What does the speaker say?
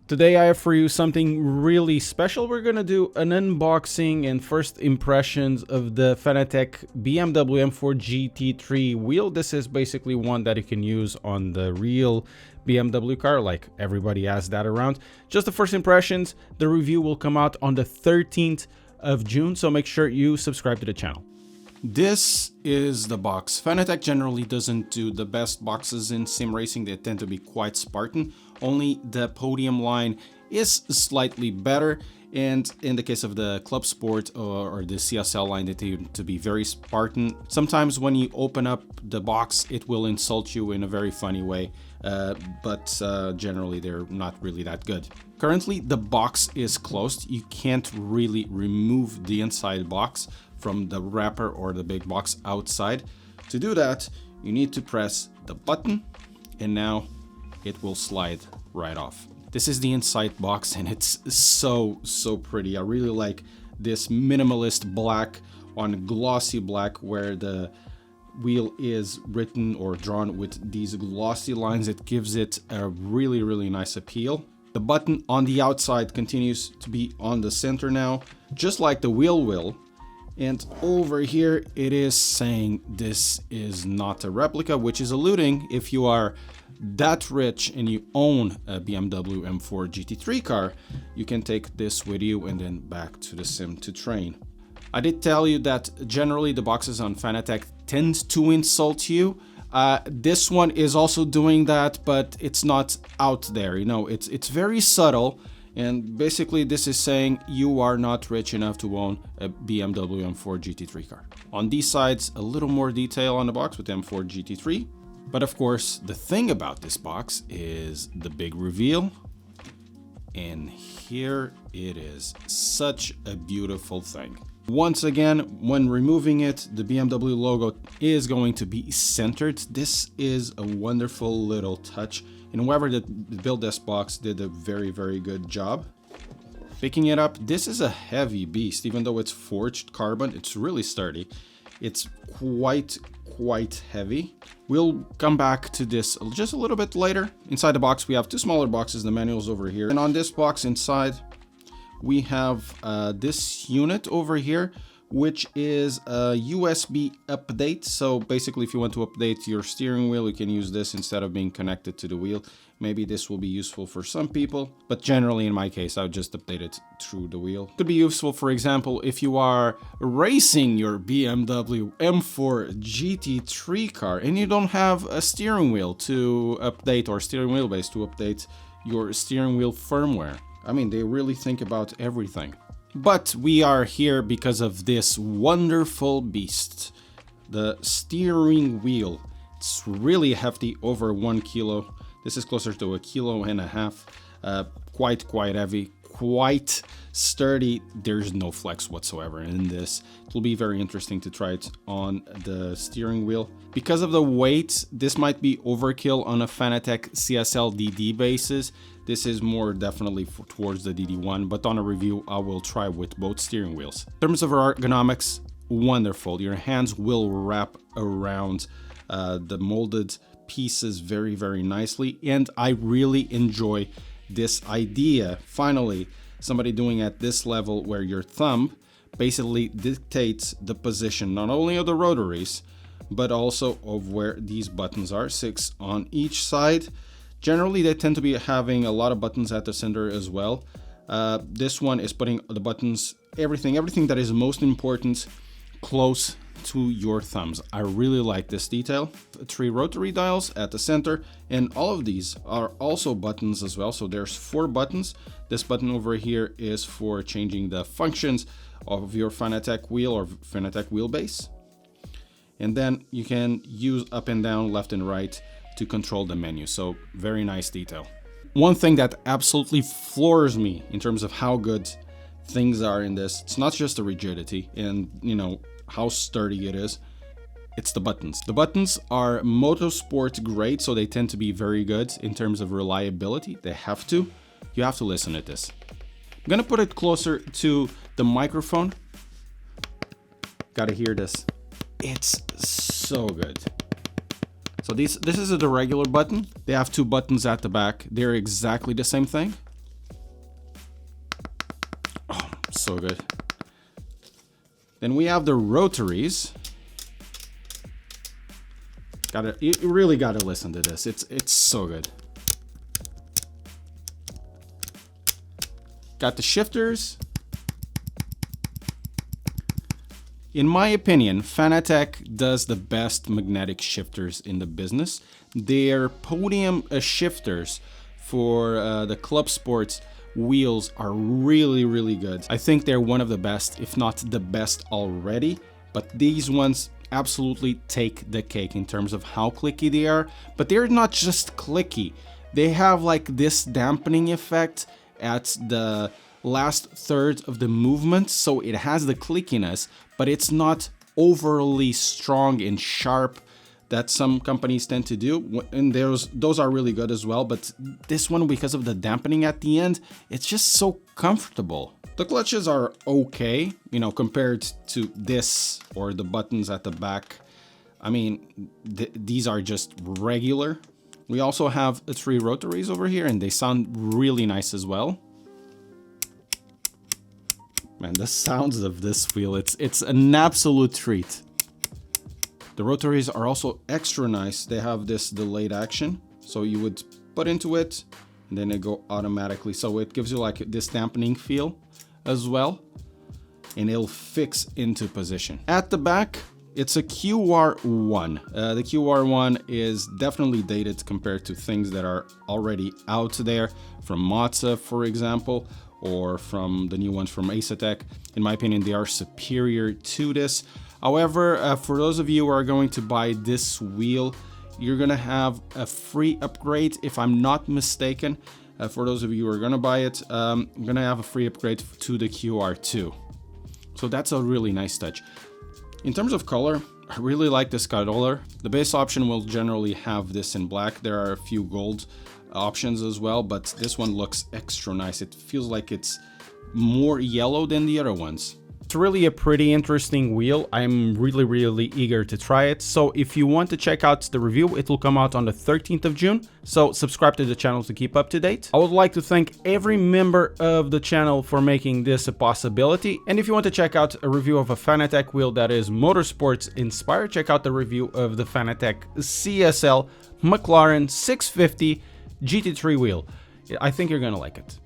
Today I have for you something really special. We're gonna do an unboxing and first impressions of the Fanatec BMW M4 GT3 wheel. This is basically one that you can use on the real BMW car, like everybody has that around. Just the first impressions. The review will come out on the 13th of June, so make sure you subscribe to the channel. This is the box. Fanatec generally doesn't do the best boxes in sim racing. They tend to be quite Spartan. Only the podium line is slightly better, and in the case of the Club Sport or the CSL line, they tend to be very Spartan. Sometimes when you open up the box, it will insult you in a very funny way, but generally they're not really that good. Currently, the box is closed. You can't really remove the inside box from the wrapper or the big box outside. To do that, you need to press the button, and now it will slide right off. This is the inside box, and it's so pretty. I really like this minimalist black on glossy black, where the wheel is written or drawn with these glossy lines. It gives it a really nice appeal. The button on the outside continues to be on the center now, just like the wheel will. And over here it is saying this is not a replica, which is alluding, if you are that rich and you own a BMW M4 GT3 car, you can take this with you and then back to the sim to train. I did tell you that generally the boxes on Fanatec tend to insult you. This one is also doing that, but it's not out there. You know, it's very subtle. And basically this is saying you are not rich enough to own a BMW M4 GT3 car. On these sides, a little more detail on the box with M4 GT3. But of course, the thing about this box is the big reveal. And here it is. Such a beautiful thing. Once again, when removing it, the BMW logo is going to be centered. This is a wonderful little touch. And whoever that built this box did a very good job. Picking it up, this is a heavy beast. Even though it's forged carbon, it's really sturdy. It's quite heavy. We'll come back to this just a little bit later. Inside the box, we have two smaller boxes. The manual's over here. And on this box inside, we have this unit over here, which is a USB update. So basically, if you want to update your steering wheel, you can use this instead of being connected to the wheel. Maybe this will be useful for some people, but generally in my case, I would just update it through the wheel. Could be useful, for example, if you are racing your BMW M4 GT3 car and you don't have a steering wheel to update, or steering wheel base to update your steering wheel firmware. I mean, they really think about everything. But we are here because of this wonderful beast, the steering wheel. It's really hefty, over 1 kilo. This is closer to 1.5 kilos. Quite heavy, quite sturdy. There's no flex whatsoever in this. It will be very interesting to try it on the steering wheel. Because of the weight, this might be overkill on a Fanatec CSL DD basis. This is more definitely towards the DD1, but on a review, I will try with both steering wheels. In terms of ergonomics, wonderful. Your hands will wrap around the molded pieces very nicely, and I really enjoy this idea. Finally, somebody doing at this level where your thumb basically dictates the position not only of the rotaries, but also of where these buttons are, 6 on each side. Generally, they tend to be having a lot of buttons at the center as well. This one is putting the buttons, everything that is most important, close to your thumbs. I really like this detail. 3 rotary dials at the center, and all of these are also buttons as well. So there's 4 buttons. This button over here is for changing the functions of your Fanatec wheel or Fanatec wheelbase. And then you can use up and down, left and right to control the menu. So very nice detail. One thing that absolutely floors me in terms of how good things are in this, it's not just the rigidity and, you know, how sturdy it is. It's the buttons. The buttons are motorsport grade, so they tend to be very good in terms of reliability. They have to. You have to listen to this. I'm gonna put it closer to the microphone. Gotta hear this. It's so good. So this is the regular button. They have 2 buttons at the back. They're exactly the same thing. so good. Then we have the rotaries. You really gotta listen to this. It's so good. Got the shifters. In my opinion, Fanatec does the best magnetic shifters in the business. Their podium shifters for the club sports wheels are really, really good. I think they're one of the best, if not the best already. But these ones absolutely take the cake in terms of how clicky they are. But they're not just clicky. They have like this dampening effect at the last third of the movement, so it has the clickiness, but it's not overly strong and sharp that some companies tend to do, and those are really good as well. But this one, because of the dampening at the end, it's just so comfortable. The clutches are okay, you know, compared to this or the buttons at the back. I mean, these are just regular. We also have 3 rotaries over here, and they sound really nice as well. Man, the sounds of this wheel, it's an absolute treat. The rotaries are also extra nice. They have this delayed action, so you would put into it and then it go automatically. So it gives you like this dampening feel as well, and it'll fix into position. At the back, it's a QR1. The QR1 is definitely dated compared to things that are already out there from Mazda, for example, or from the new ones from Acetec. In my opinion, they are superior to this. However, for those of you who are going to buy this wheel, you're gonna have a free upgrade, if I'm not mistaken. For those of you who are gonna buy it, I'm gonna have a free upgrade to the QR2. So that's a really nice touch. In terms of color, I really like this color. The base option will generally have this in black. There are a few gold options as well, but this one looks extra nice. It feels like it's more yellow than the other ones. It's really a pretty interesting wheel. I'm really eager to try it. So if you want to check out the review, it will come out on the 13th of June. So subscribe to the channel to keep up to date. I would like to thank every member of the channel for making this a possibility. And if you want to check out a review of a Fanatec wheel that is motorsports inspired, check out the review of the Fanatec CSL McLaren 650 GT3 wheel. I think you're gonna like it.